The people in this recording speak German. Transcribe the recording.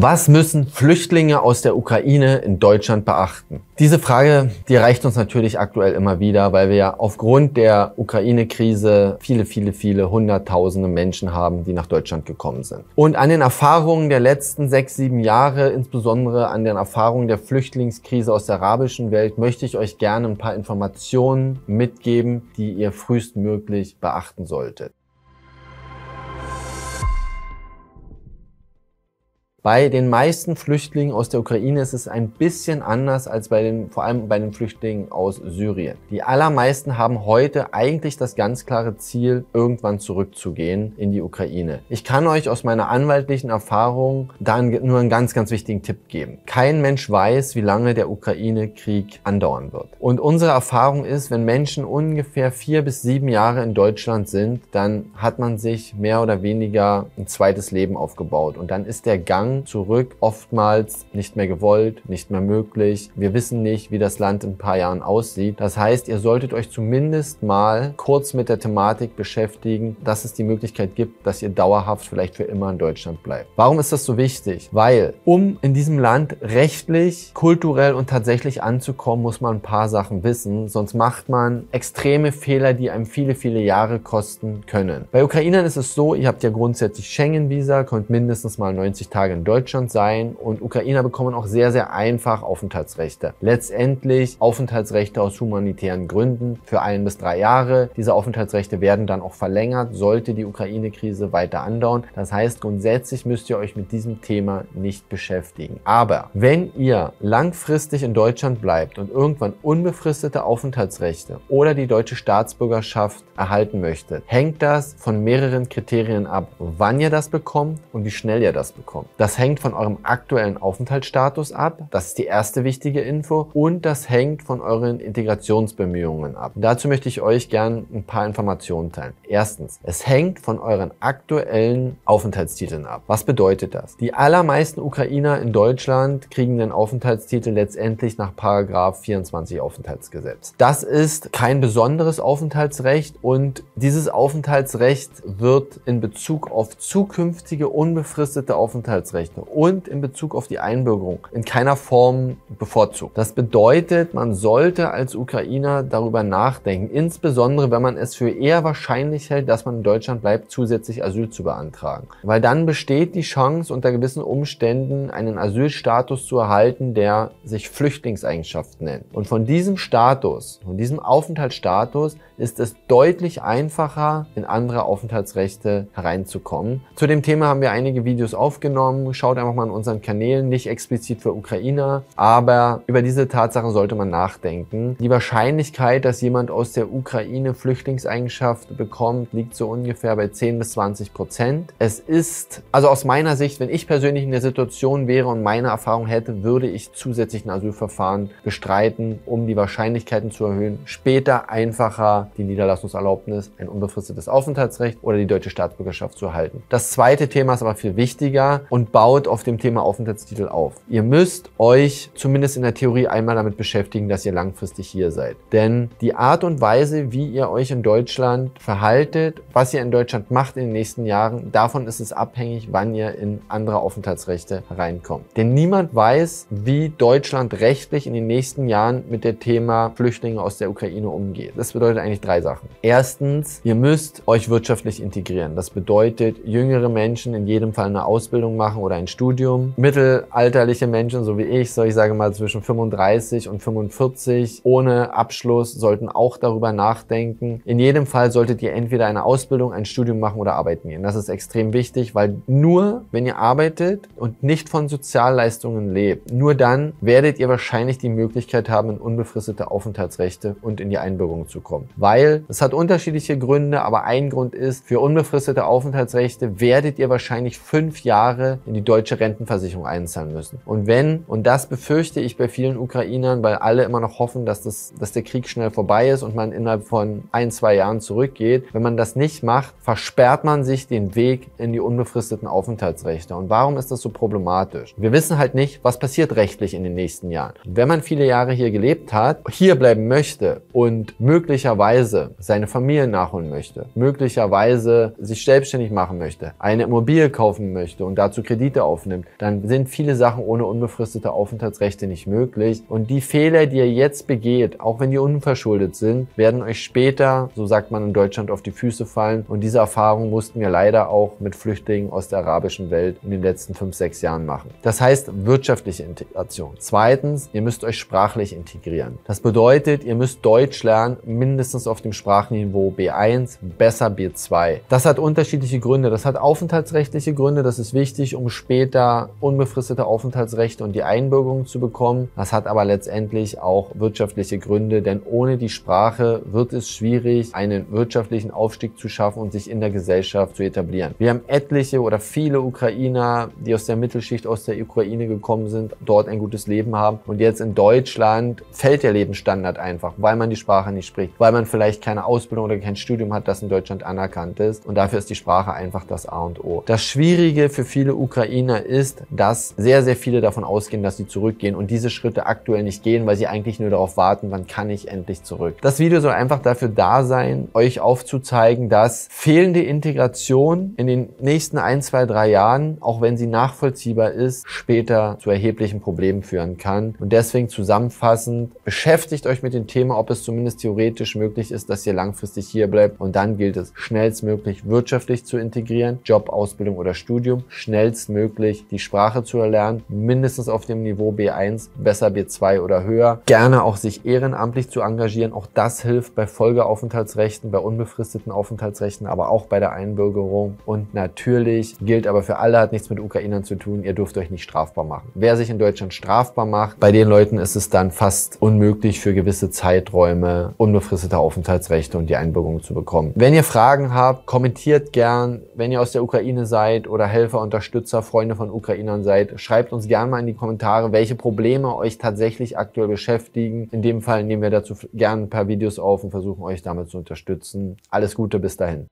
Was müssen Flüchtlinge aus der Ukraine in Deutschland beachten? Diese Frage, die erreicht uns natürlich aktuell immer wieder, weil wir ja aufgrund der Ukraine-Krise viele hunderttausende Menschen haben, die nach Deutschland gekommen sind. Und an den Erfahrungen der letzten 6, 7 Jahre, insbesondere an den Erfahrungen der Flüchtlingskrise aus der arabischen Welt, möchte ich euch gerne ein paar Informationen mitgeben, die ihr frühestmöglich beachten solltet. Bei den meisten Flüchtlingen aus der Ukraine ist es ein bisschen anders als vor allem bei den Flüchtlingen aus Syrien. Die allermeisten haben heute eigentlich das ganz klare Ziel, irgendwann zurückzugehen in die Ukraine. Ich kann euch aus meiner anwaltlichen Erfahrung da nur einen ganz wichtigen Tipp geben. Kein Mensch weiß, wie lange der Ukraine-Krieg andauern wird. Und unsere Erfahrung ist, wenn Menschen ungefähr 4 bis 7 Jahre in Deutschland sind, dann hat man sich mehr oder weniger ein zweites Leben aufgebaut. Und dann ist der Gang zurück oftmals nicht mehr gewollt, nicht mehr möglich. Wir wissen nicht, wie das Land in ein paar Jahren aussieht. Das heißt, ihr solltet euch zumindest mal kurz mit der Thematik beschäftigen, dass es die Möglichkeit gibt, dass ihr dauerhaft vielleicht für immer in Deutschland bleibt. Warum ist das so wichtig? Weil, um in diesem Land rechtlich, kulturell und tatsächlich anzukommen, muss man ein paar Sachen wissen, sonst macht man extreme Fehler, die einem viele Jahre kosten können. Bei Ukrainern ist es so, ihr habt ja grundsätzlich Schengen-Visa, könnt mindestens mal 90 Tage in Deutschland sein und Ukrainer bekommen auch sehr einfach Aufenthaltsrechte. Letztendlich Aufenthaltsrechte aus humanitären Gründen für 1 bis 3 Jahre. Diese Aufenthaltsrechte werden dann auch verlängert, sollte die Ukraine-Krise weiter andauern. Das heißt, grundsätzlich müsst ihr euch mit diesem Thema nicht beschäftigen. Aber wenn ihr langfristig in Deutschland bleibt und irgendwann unbefristete Aufenthaltsrechte oder die deutsche Staatsbürgerschaft erhalten möchtet, hängt das von mehreren Kriterien ab, wann ihr das bekommt und wie schnell ihr das bekommt. Das hängt von eurem aktuellen Aufenthaltsstatus ab. Das ist die erste wichtige Info. Und das hängt von euren Integrationsbemühungen ab. Dazu möchte ich euch gerne ein paar Informationen teilen. Erstens, es hängt von euren aktuellen Aufenthaltstiteln ab. Was bedeutet das? Die allermeisten Ukrainer in Deutschland kriegen den Aufenthaltstitel letztendlich nach § 24 Aufenthaltsgesetz. Das ist kein besonderes Aufenthaltsrecht und dieses Aufenthaltsrecht wird in Bezug auf zukünftige unbefristete Aufenthaltsrechte und in Bezug auf die Einbürgerung in keiner Form bevorzugt. Das bedeutet, man sollte als Ukrainer darüber nachdenken, insbesondere wenn man es für eher wahrscheinlich hält, dass man in Deutschland bleibt, zusätzlich Asyl zu beantragen. Weil dann besteht die Chance, unter gewissen Umständen einen Asylstatus zu erhalten, der sich Flüchtlingseigenschaften nennt. Und von diesem Status, von diesem Aufenthaltsstatus, ist es deutlich einfacher, in andere Aufenthaltsrechte hereinzukommen. Zu dem Thema haben wir einige Videos aufgenommen. Schaut einfach mal in unseren Kanälen, nicht explizit für Ukrainer, aber über diese Tatsache sollte man nachdenken. Die Wahrscheinlichkeit, dass jemand aus der Ukraine Flüchtlingseigenschaft bekommt, liegt so ungefähr bei 10 bis 20%. Es ist, also aus meiner Sicht, wenn ich persönlich in der Situation wäre und meine Erfahrung hätte, würde ich zusätzlich ein Asylverfahren bestreiten, um die Wahrscheinlichkeiten zu erhöhen, später einfacher die Niederlassungserlaubnis, ein unbefristetes Aufenthaltsrecht oder die deutsche Staatsbürgerschaft zu erhalten. Das zweite Thema ist aber viel wichtiger und baut auf dem Thema Aufenthaltstitel auf. Ihr müsst euch zumindest in der Theorie einmal damit beschäftigen, dass ihr langfristig hier seid. Denn die Art und Weise, wie ihr euch in Deutschland verhaltet, was ihr in Deutschland macht in den nächsten Jahren, davon ist es abhängig, wann ihr in andere Aufenthaltsrechte reinkommt. Denn niemand weiß, wie Deutschland rechtlich in den nächsten Jahren mit dem Thema Flüchtlinge aus der Ukraine umgeht. Das bedeutet eigentlich 3 Sachen. Erstens, ihr müsst euch wirtschaftlich integrieren. Das bedeutet, jüngere Menschen in jedem Fall eine Ausbildung machen oder ein Studium. Mittelalterliche Menschen, so wie ich sage mal zwischen 35 und 45, ohne Abschluss, sollten auch darüber nachdenken. In jedem Fall solltet ihr entweder eine Ausbildung, ein Studium machen oder arbeiten gehen. Das ist extrem wichtig, weil nur wenn ihr arbeitet und nicht von Sozialleistungen lebt, nur dann werdet ihr wahrscheinlich die Möglichkeit haben, in unbefristete Aufenthaltsrechte und in die Einbürgerung zu kommen. Weil es hat unterschiedliche Gründe, aber ein Grund ist, für unbefristete Aufenthaltsrechte werdet ihr wahrscheinlich 5 Jahre in die deutsche Rentenversicherung einzahlen müssen. Und das befürchte ich bei vielen Ukrainern, weil alle immer noch hoffen, dass der Krieg schnell vorbei ist und man innerhalb von 1, 2 Jahren zurückgeht. Wenn man das nicht macht, versperrt man sich den Weg in die unbefristeten Aufenthaltsrechte. Und warum ist das so problematisch? Wir wissen halt nicht, was passiert rechtlich in den nächsten Jahren. Wenn man viele Jahre hier gelebt hat, hier bleiben möchte und möglicherweise seine Familie nachholen möchte, möglicherweise sich selbstständig machen möchte, eine Immobilie kaufen möchte und dazu Kredite Kredite aufnimmt, dann sind viele Sachen ohne unbefristete Aufenthaltsrechte nicht möglich. Und die Fehler, die ihr jetzt begeht, auch wenn die unverschuldet sind, werden euch später, so sagt man in Deutschland, auf die Füße fallen. Und diese Erfahrung mussten wir leider auch mit Flüchtlingen aus der arabischen Welt in den letzten 5, 6 Jahren machen. Das heißt wirtschaftliche Integration. Zweitens, ihr müsst euch sprachlich integrieren. Das bedeutet, ihr müsst Deutsch lernen, mindestens auf dem Sprachniveau B1, besser B2. Das hat unterschiedliche Gründe. Das hat aufenthaltsrechtliche Gründe. Das ist wichtig, um später unbefristete Aufenthaltsrechte und die Einbürgerung zu bekommen. Das hat aber letztendlich auch wirtschaftliche Gründe, denn ohne die Sprache wird es schwierig, einen wirtschaftlichen Aufstieg zu schaffen und sich in der Gesellschaft zu etablieren. Wir haben etliche oder viele Ukrainer, die aus der Mittelschicht aus der Ukraine gekommen sind, dort ein gutes Leben haben und jetzt in Deutschland fällt der Lebensstandard einfach, weil man die Sprache nicht spricht, weil man vielleicht keine Ausbildung oder kein Studium hat, das in Deutschland anerkannt ist und dafür ist die Sprache einfach das A und O. Das Schwierige für viele Ukrainer ist, dass sehr, sehr viele davon ausgehen, dass sie zurückgehen und diese Schritte aktuell nicht gehen, weil sie eigentlich nur darauf warten, wann kann ich endlich zurück. Das Video soll einfach dafür da sein, euch aufzuzeigen, dass fehlende Integration in den nächsten 1, 2, 3 Jahren, auch wenn sie nachvollziehbar ist, später zu erheblichen Problemen führen kann. Und deswegen zusammenfassend, beschäftigt euch mit dem Thema, ob es zumindest theoretisch möglich ist, dass ihr langfristig hier bleibt. Und dann gilt es, schnellstmöglich wirtschaftlich zu integrieren, Job, Ausbildung oder Studium, schnellstmöglich die Sprache zu erlernen, mindestens auf dem Niveau B1, besser B2 oder höher. Gerne auch sich ehrenamtlich zu engagieren. Auch das hilft bei Folgeaufenthaltsrechten, bei unbefristeten Aufenthaltsrechten, aber auch bei der Einbürgerung. Und natürlich gilt aber für alle, hat nichts mit Ukrainern zu tun, ihr dürft euch nicht strafbar machen. Wer sich in Deutschland strafbar macht, bei den Leuten ist es dann fast unmöglich für gewisse Zeiträume unbefristete Aufenthaltsrechte und die Einbürgerung zu bekommen. Wenn ihr Fragen habt, kommentiert gern. Wenn ihr aus der Ukraine seid oder Helfer, Unterstützer, Freunde von Ukrainern seid, schreibt uns gerne mal in die Kommentare, welche Probleme euch tatsächlich aktuell beschäftigen. In dem Fall nehmen wir dazu gerne ein paar Videos auf und versuchen euch damit zu unterstützen. Alles Gute, bis dahin.